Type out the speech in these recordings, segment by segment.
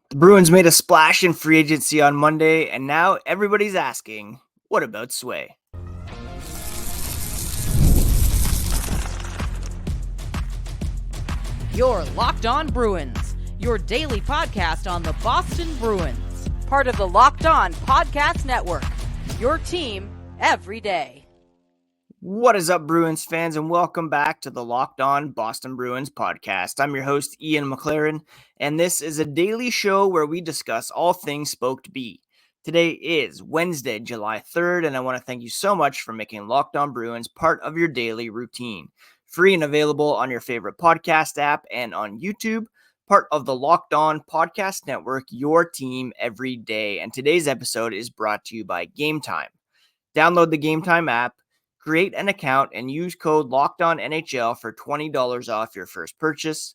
The Bruins made a splash in free agency on Monday, and now everybody's asking, what about Sway? You're Locked On Bruins, your daily podcast on the Boston Bruins, part of the Locked On Podcast Network, your team every day. What is up, Bruins fans, and welcome back to the Locked On Boston Bruins podcast. I'm your host, Ian McLaren, and this is a daily show where we discuss all things Spoked B. Today is Wednesday, July 3rd, and I want to thank you so much for making Locked On Bruins part of your daily routine. Free and available on your favorite podcast app and on YouTube, part of the Locked On Podcast Network, your team every day. And today's episode is brought to you by Game Time. Download the Game Time app, create an account, and use code LOCKEDONNHL for $20 off your first purchase.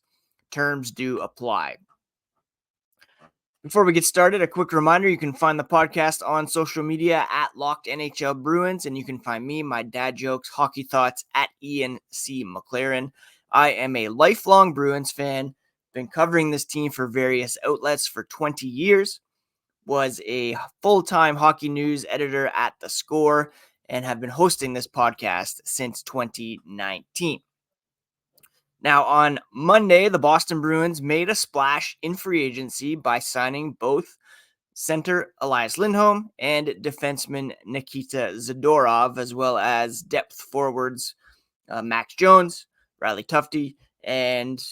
Terms do apply. Before we get started, a quick reminder, you can find the podcast on social media at Locked NHL Bruins, and you can find me, my dad jokes, hockey thoughts at Ian C. McLaren. I am a lifelong Bruins fan, been covering this team for various outlets for 20 years, was a full-time hockey news editor at The Score, and have been hosting this podcast since 2019. Now, on Monday, the Boston Bruins made a splash in free agency by signing both center Elias Lindholm and defenseman Nikita Zadorov, as well as depth forwards Max Jones, Riley Tufte, and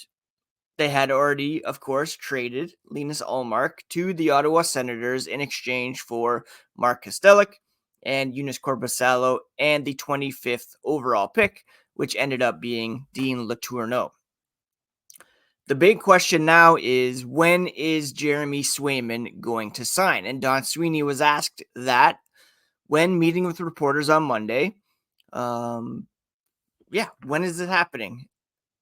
they had already, of course, traded Linus Ullmark to the Ottawa Senators in exchange for Mark Kastelic and Eunice Korpisalo and the 25th overall pick, which ended up being Dean Letourneau. The big question now is, when is Jeremy Swayman going to sign? And Don Sweeney was asked that when meeting with reporters on Monday. When is it happening?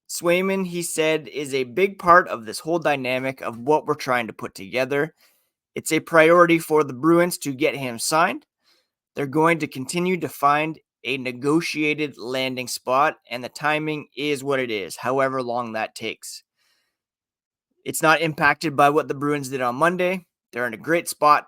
Swayman, he said, is a big part of this whole dynamic of what we're trying to put together. It's a priority for the Bruins to get him signed. They're going to continue to find a negotiated landing spot, and the timing is what it is, however long that takes. It's not impacted by what the Bruins did on Monday. They're in a great spot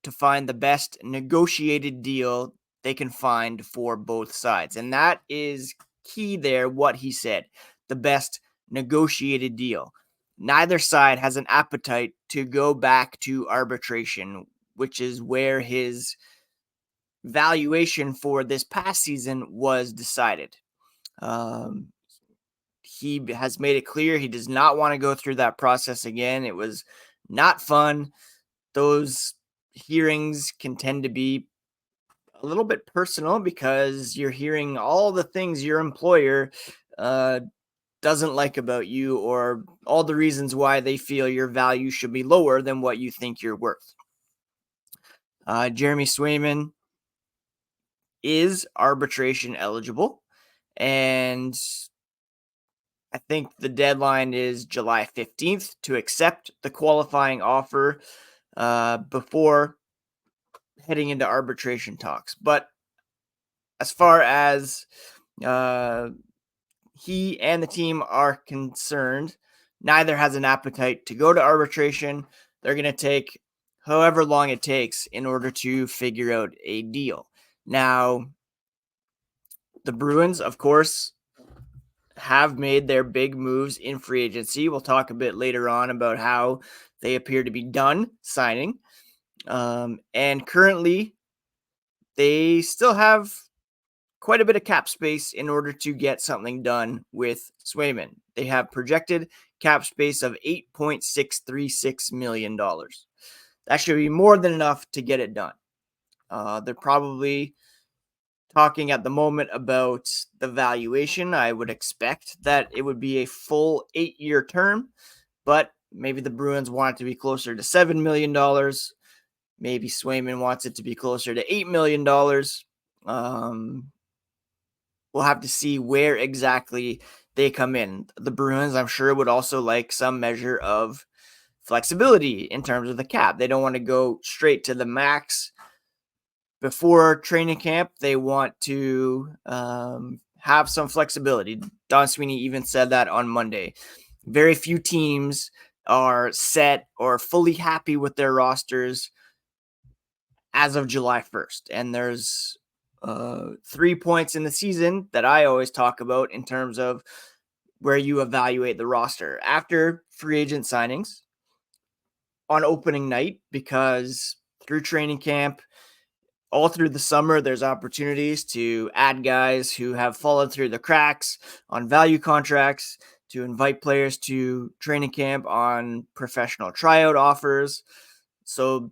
to find the best negotiated deal they can find for both sides. And that is key there, what he said. The best negotiated deal. Neither side has an appetite to go back to arbitration, which is where his valuation for this past season was decided. He has made it clear he does not want to go through that process again. It was not fun. Those hearings can tend to be a little bit personal because you're hearing all the things your employer doesn't like about you, or all the reasons why they feel your value should be lower than what you think you're worth. Jeremy Swayman is arbitration eligible, and I think the deadline is July 15th to accept the qualifying offer before heading into arbitration talks. But as far as he and the team are concerned, neither has an appetite to go to arbitration. They're going to take however long it takes in order to figure out a deal. Now, the Bruins, of course, have made their big moves in free agency. We'll talk a bit later on about how they appear to be done signing. And currently, they still have quite a bit of cap space in order to get something done with Swayman. They have projected cap space of $8.636 million. That should be more than enough to get it done. They're probably talking at the moment about the valuation. I would expect that it would be a full 8-year term, but maybe the Bruins want it to be closer to $7 million. Maybe Swayman wants it to be closer to $8 million. We'll have to see where exactly they come in. The Bruins, I'm sure, would also like some measure of flexibility in terms of the cap. They don't want to go straight to the max before training camp. They want to have some flexibility. Don Sweeney even said that on Monday. Very few teams are set or fully happy with their rosters as of July 1st. And there's 3 points in the season that I always talk about in terms of where you evaluate the roster after free agent signings on opening night, because through training camp, all through the summer, there's opportunities to add guys who have fallen through the cracks on value contracts, to invite players to training camp on professional tryout offers. So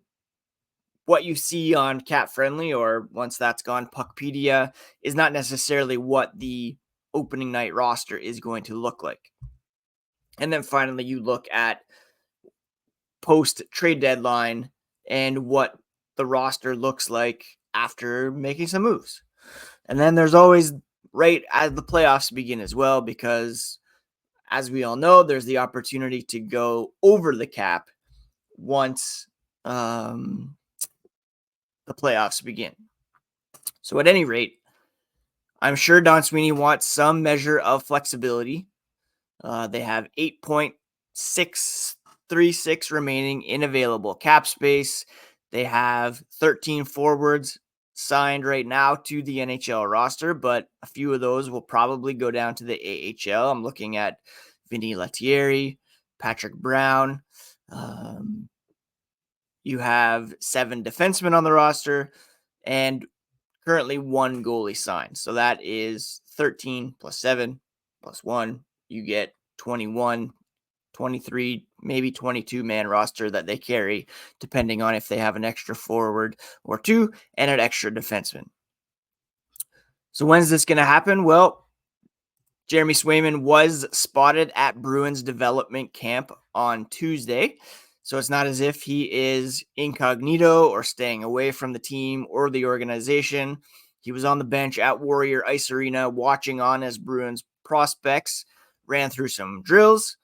what you see on Cap Friendly, or once that's gone, Puckpedia, is not necessarily what the opening night roster is going to look like. And then finally, you look at post trade deadline and what the roster looks like after making some moves. And then there's always right as the playoffs begin as well, because as we all know, there's the opportunity to go over the cap once the playoffs begin. So at any rate, I'm sure Don Sweeney wants some measure of flexibility. They have 8.636 remaining in available cap space. They have 13 forwards signed right now to the NHL roster, but a few of those will probably go down to the AHL. I'm looking at Vinny Lettieri, Patrick Brown. You have 7 defensemen on the roster and currently 1 goalie signed. So that is 13 plus 7 plus 1. You get 21, 23, maybe 22 man roster that they carry, depending on if they have an extra forward or 2 and an extra defenseman. So when's this going to happen? Well, Jeremy Swayman was spotted at Bruins development camp on Tuesday. So it's not as if he is incognito or staying away from the team or the organization. He was on the bench at Warrior Ice Arena watching on as Bruins prospects ran through some drills,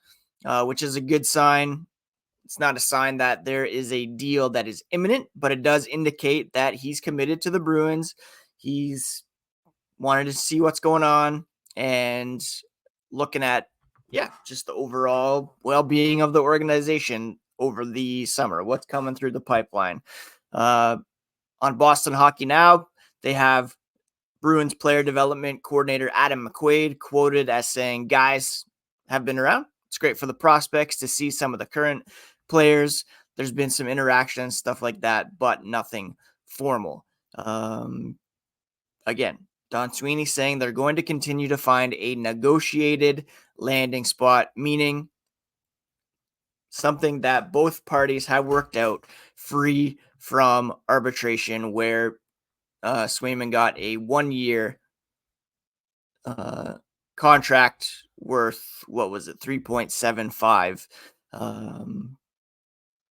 which is a good sign. It's not a sign that there is a deal that is imminent, but it does indicate that he's committed to the Bruins. He's wanted to see what's going on and looking at, just the overall well-being of the organization over the summer, what's coming through the pipeline. On Boston Hockey Now, they have Bruins player development coordinator Adam McQuaid quoted as saying, guys have been around. It's great for the prospects to see some of the current players. There's been some interaction and stuff like that, but nothing formal. Again, Don Sweeney saying they're going to continue to find a negotiated landing spot, meaning something that both parties have worked out free from arbitration, where Swayman got a 1-year contract worth, 3.75.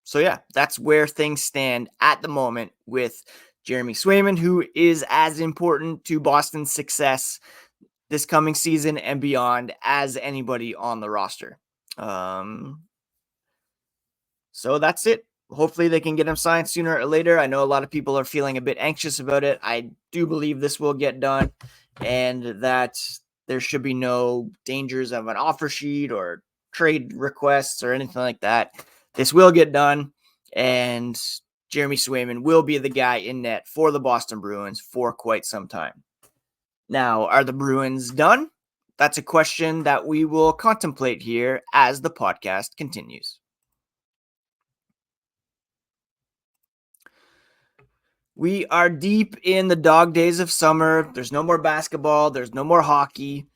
So yeah, that's where things stand at the moment with Jeremy Swayman, who is as important to Boston's success this coming season and beyond as anybody on the roster. So that's it. Hopefully they can get him signed sooner or later. I know a lot of people are feeling a bit anxious about it. I do believe this will get done and that there should be no dangers of an offer sheet or trade requests or anything like that. This will get done, and Jeremy Swayman will be the guy in net for the Boston Bruins for quite some time. Now, are the Bruins done? That's a question that we will contemplate here as the podcast continues. We are deep in the dog days of summer. There's no more basketball. There's no more hockey.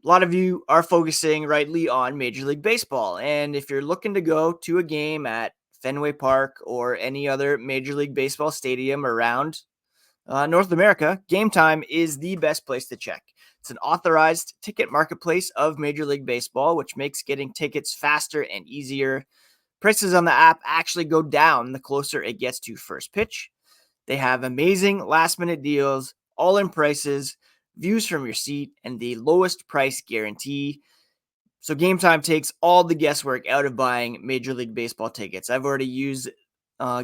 A lot of you are focusing rightly on Major League Baseball. And if you're looking to go to a game at Fenway Park or any other Major League Baseball stadium around North America, Game Time is the best place to check. It's an authorized ticket marketplace of Major League Baseball, which makes getting tickets faster and easier. Prices on the app actually go down the closer it gets to first pitch. They have amazing last-minute deals, all-in prices, views from your seat, and the lowest price guarantee. So Game Time takes all the guesswork out of buying Major League Baseball tickets. I've already used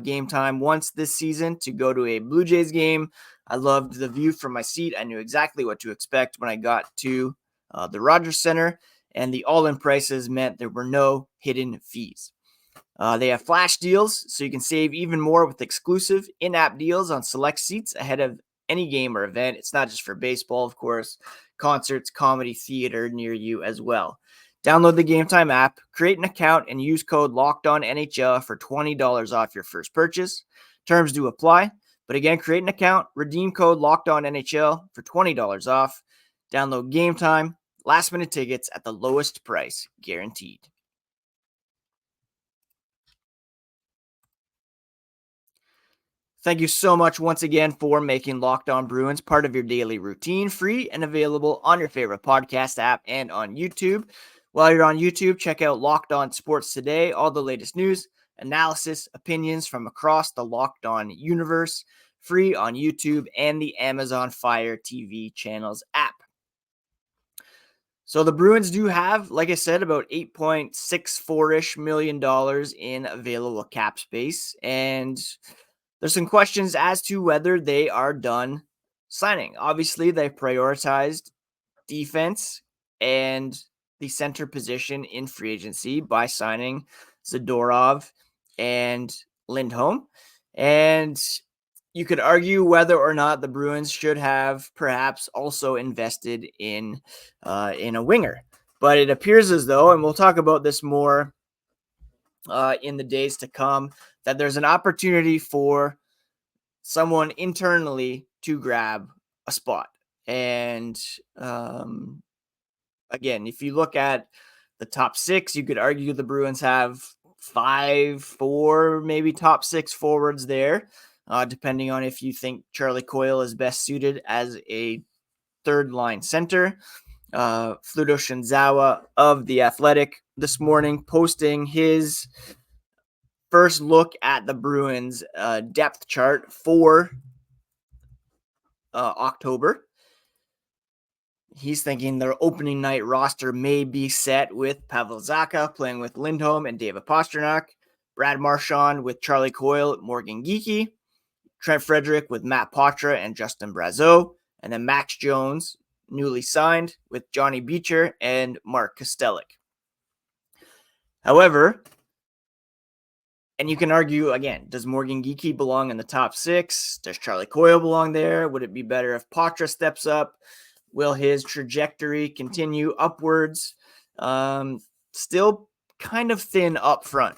Game Time once this season to go to a Blue Jays game. I loved the view from my seat. I knew exactly what to expect when I got to the Rogers Center. and the all-in prices meant there were no hidden fees. They have flash deals, so you can save even more with exclusive in-app deals on select seats ahead of any game or event. It's not just for baseball, of course, concerts, comedy, theater near you as well. Download the Game Time app, create an account, and use code LOCKEDONNHL for $20 off your first purchase. Terms do apply, but again, create an account, redeem code LOCKEDONNHL for $20 off. Download Game Time, last-minute tickets at the lowest price, guaranteed. Thank you so much once again for making Locked On Bruins part of your daily routine, free and available on your favorite podcast app and on YouTube. While you're on YouTube, check out Locked On Sports Today, all the latest news, analysis, opinions from across the Locked On universe, free on YouTube and the Amazon Fire TV channels app. So the Bruins do have, like I said, about $8.64 million in available cap space, and there's some questions as to whether they are done signing. Obviously, they prioritized defense and the center position in free agency by signing Zadorov and Lindholm. And you could argue whether or not the Bruins should have perhaps also invested in a winger. But it appears as though, and we'll talk about this more in the days to come, that there's an opportunity for someone internally to grab a spot. And again, if you look at the top six, you could argue the Bruins have 4, maybe top 6 forwards there, depending on if you think Charlie Coyle is best suited as a third line center. Fluto Shinzawa of The Athletic this morning posting his first look at the Bruins depth chart for October. He's thinking their opening night roster may be set with Pavel Zacha playing with Lindholm and David Pastrnak, Brad Marchand with Charlie Coyle, Morgan Geekie, Trent Frederick with Matt Poitras and Justin Brazeau, and then Max Jones, newly signed, with Johnny Beecher and Mark Kostelik. However, and you can argue, again, does Morgan Geekie belong in the top 6? Does Charlie Coyle belong there? Would it be better if Poitras steps up? Will his trajectory continue upwards? Still kind of thin up front,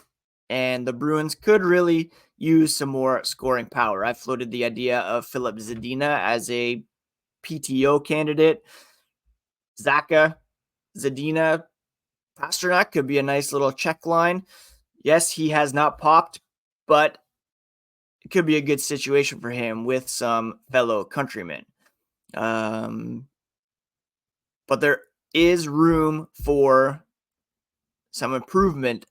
and the Bruins could really use some more scoring power. I floated the idea of Filip Zadina as a PTO candidate. Zacha, Zadina, Pastrnak could be a nice little check line. Yes, he has not popped, but it could be a good situation for him with some fellow countrymen. But there is room for some improvement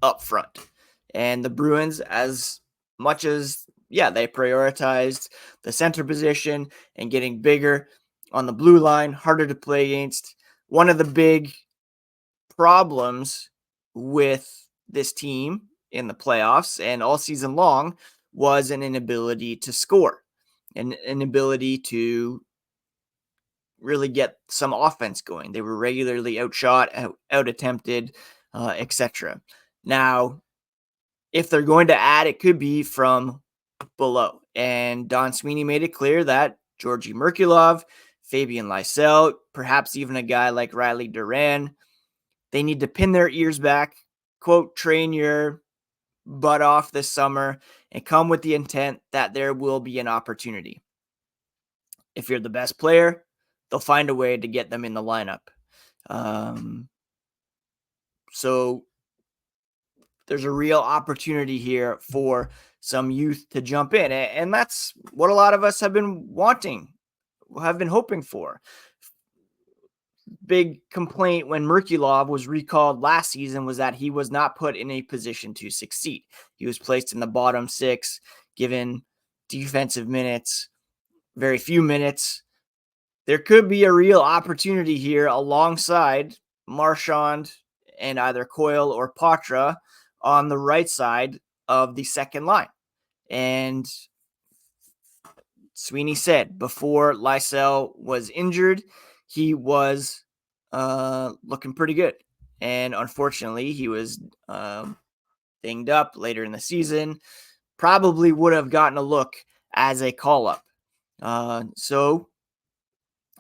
up front. And the Bruins, as much as, they prioritized the center position and getting bigger on the blue line, harder to play against. One of the big problems with this team in the playoffs and all season long was an inability to score, an inability to really get some offense going. They were regularly outshot, out attempted, etc. Now, if they're going to add, it could be from below. And Don Sweeney made it clear that Georgi Merkulov, Fabian Lysell, perhaps even a guy like Riley Duran, they need to pin their ears back, quote, train your butt off this summer, and come with the intent that there will be an opportunity. If you're the best player, they'll find a way to get them in the lineup. So there's a real opportunity here for some youth to jump in. And that's what a lot of us have been wanting, have been hoping for. Big complaint when Merkulov was recalled last season was that he was not put in a position to succeed. He was placed in the bottom 6, given defensive minutes, very few minutes. There could be a real opportunity here alongside Marchand and either Coyle or Poitras on the right side of the second line. And Sweeney said before Lysell was injured, he was looking pretty good. And unfortunately, he was dinged up later in the season. Probably would have gotten a look as a call-up. So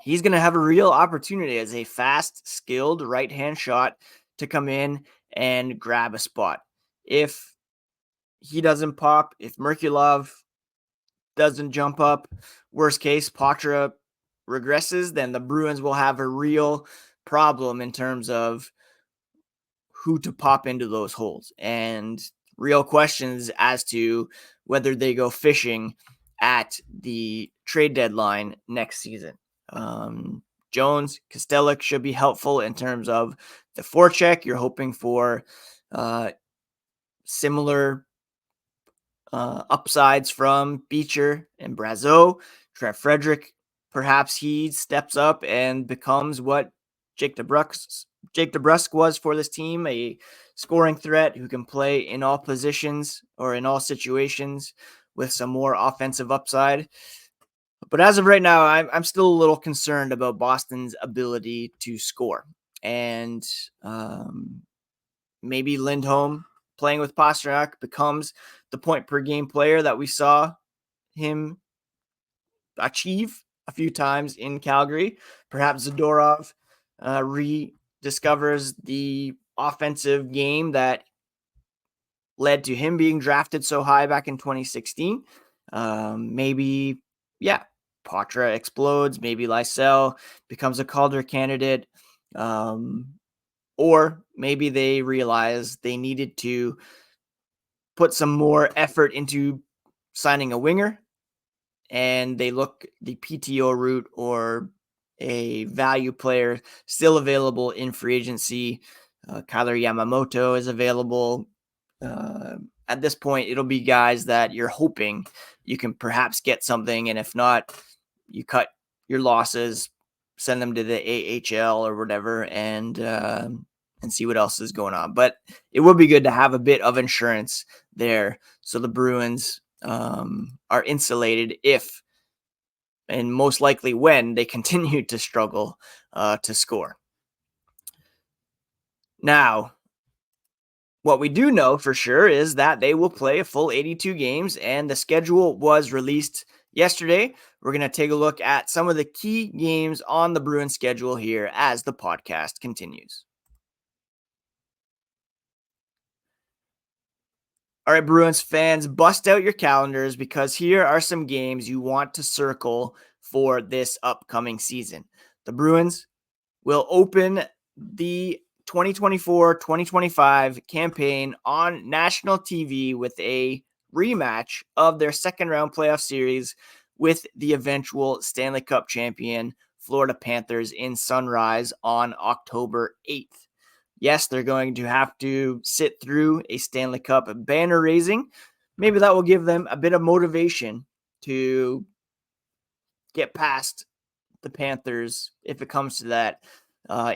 he's going to have a real opportunity as a fast, skilled right-hand shot to come in and grab a spot. If he doesn't pop, if Merkulov doesn't jump up, worst case, Poitras regresses, then the Bruins will have a real problem in terms of who to pop into those holes and real questions as to whether they go fishing at the trade deadline next season. Jones, Kostelic should be helpful in terms of the forecheck. You're hoping for similar upsides from Beecher and Brazeau. Trent Frederick, perhaps he steps up and becomes what Jake DeBrusk was for this team, a scoring threat who can play in all positions or in all situations with some more offensive upside. But as of right now, I'm still a little concerned about Boston's ability to score. And maybe Lindholm playing with Pastrnak becomes the point per game player that we saw him achieve a few times in Calgary. Perhaps Zadorov rediscovers the offensive game that led to him being drafted so high back in 2016. Maybe, Poitras explodes. Maybe Lysell becomes a Calder candidate. Or maybe they realize they needed to put some more effort into signing a winger, and they look the PTO route or a value player still available in free agency. Kyler Yamamoto is available. At this point, it'll be guys that you're hoping you can perhaps get something, and if not, you cut your losses, send them to the AHL or whatever, and see what else is going on. But it would be good to have a bit of insurance there, so the Bruins are insulated if, and most likely when, they continue to struggle to score. Now, what we do know for sure is that they will play a full 82 games, and the schedule was released yesterday. We're going to take a look at some of the key games on the Bruins schedule here as the podcast continues. All right, Bruins fans, bust out your calendars because here are some games you want to circle for this upcoming season. The Bruins will open the 2024-2025 campaign on national TV with a rematch of their second round playoff series with the eventual Stanley Cup champion Florida Panthers in Sunrise on October 8th. Yes, they're going to have to sit through a Stanley Cup banner raising. Maybe that will give them a bit of motivation to get past the Panthers if it comes to that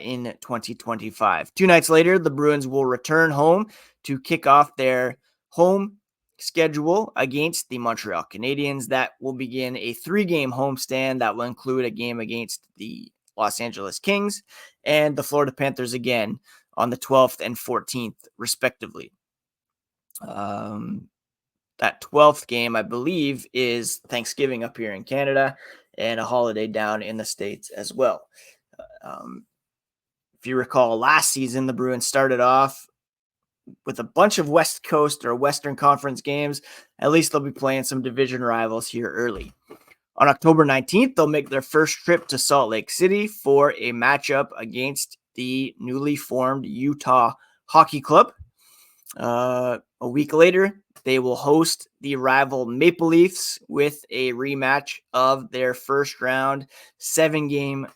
in 2025. 2 nights later, the Bruins will return home to kick off their home schedule against the Montreal Canadiens. That will begin a 3-game homestand that will include a game against the Los Angeles Kings and the Florida Panthers again on the 12th and 14th, respectively. That 12th game, I believe, is Thanksgiving up here in Canada and a holiday down in the States as well. If you recall, last season, the Bruins started off with a bunch of West Coast or Western Conference games. At least they'll be playing some division rivals here early. On October 19th, they'll make their first trip to Salt Lake City for a matchup against the newly formed Utah Hockey Club. A week later, they will host the rival Maple Leafs with a rematch of their first round 7-game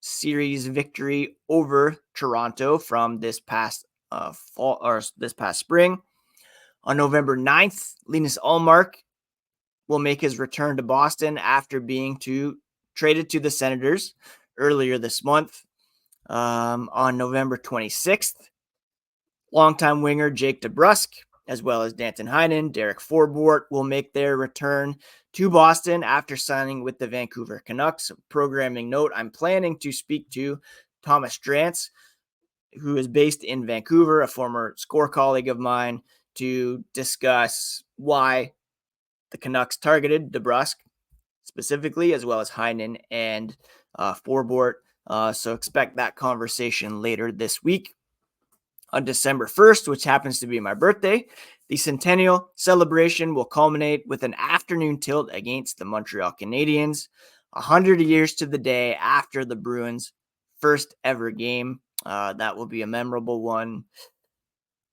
series victory over Toronto from this past fall or this past spring. On November 9th, Linus Ullmark will make his return to Boston after being traded to the Senators earlier this month. On November 26th, longtime winger Jake DeBrusk, as well as Danton Heinen, Derek Forbort will make their return to Boston after signing with the Vancouver Canucks. Programming note, I'm planning to speak to Thomas Drance, who is based in Vancouver, a former score colleague of mine, to discuss why the Canucks targeted DeBrusk specifically, as well as Heinen and Forbort. So expect that conversation later this week. On December 1st, which happens to be my birthday, the centennial celebration will culminate with an afternoon tilt against the Montreal Canadiens, 100 years to the day after the Bruins' first ever game. That will be a memorable one.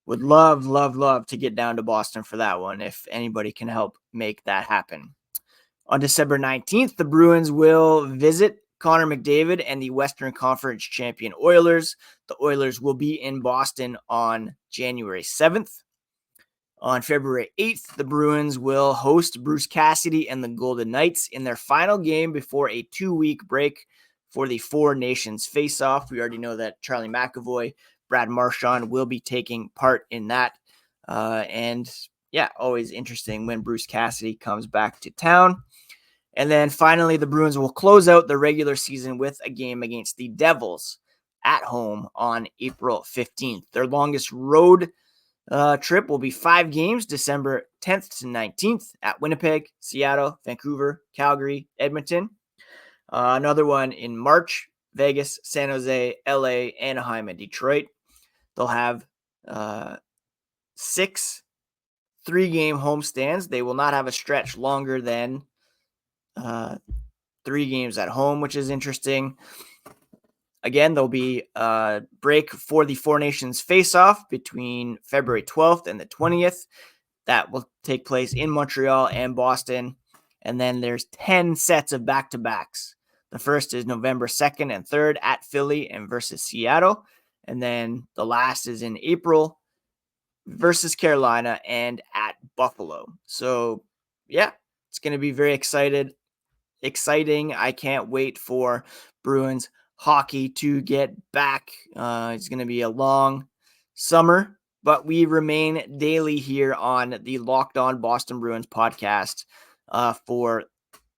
Would love to get down to Boston for that one if anybody can help make that happen. On December 19th, the Bruins will visit Connor McDavid and the Western Conference champion Oilers. The Oilers will be in Boston on January 7th. On February 8th, the Bruins will host Bruce Cassidy and the Golden Knights in their final game before a 2-week break for the Four Nations face-off. We already know that Charlie McAvoy, Brad Marchand will be taking part in that. And yeah, always interesting when Bruce Cassidy comes back to town. And then finally, the Bruins will close out the regular season with a game against the Devils at home on April 15th. Their longest road trip will be 5 games, December 10th to 19th at Winnipeg, Seattle, Vancouver, Calgary, Edmonton. Another one in March, Vegas, San Jose, LA, Anaheim, and Detroit. They'll have 6 3-game homestands. They will not have a stretch longer than 3 games at home, which is interesting. Again, there'll be a break for the Four Nations face-off between February 12th and the 20th. That will take place in Montreal and Boston. And then there's 10 sets of back-to-backs. The first is November 2nd and 3rd at Philly and versus Seattle. And then the last is in April versus Carolina and at Buffalo. So, yeah, it's going to be very exciting. I can't wait for Bruins hockey to get back. It's going to be a long summer, but we remain daily here on the Locked On Boston Bruins podcast for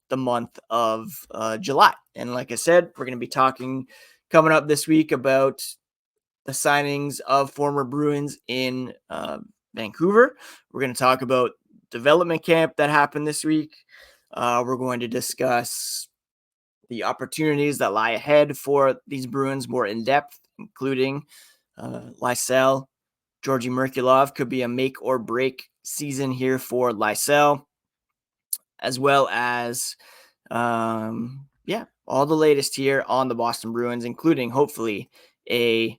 the month of July. And like I said, we're going to be talking coming up this week about the signings of former Bruins in Vancouver. We're going to talk about development camp that happened this week. We're going to discuss the opportunities that lie ahead for these Bruins more in depth, including Lysell. Georgi Merkulov could be a make or break season here for Lysell, as well as, all the latest here on the Boston Bruins, including hopefully an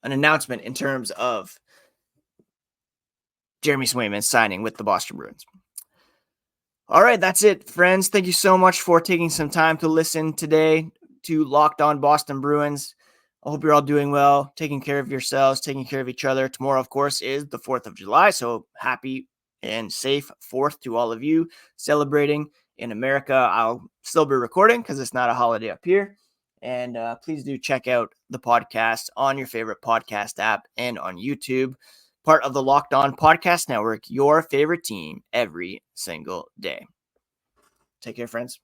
announcement in terms of Jeremy Swayman signing with the Boston Bruins. All right, that's it, friends. Thank you so much for taking some time to listen today to Locked On Boston Bruins. I hope you're all doing well, taking care of yourselves, taking care of each other. Tomorrow, of course, is the 4th of July, so happy and safe 4th to all of you celebrating in America. I'll still be recording because it's not a holiday up here. And please do check out the podcast on your favorite podcast app and on YouTube. Part of the Locked On Podcast Network, your favorite team every single day. Take care, friends.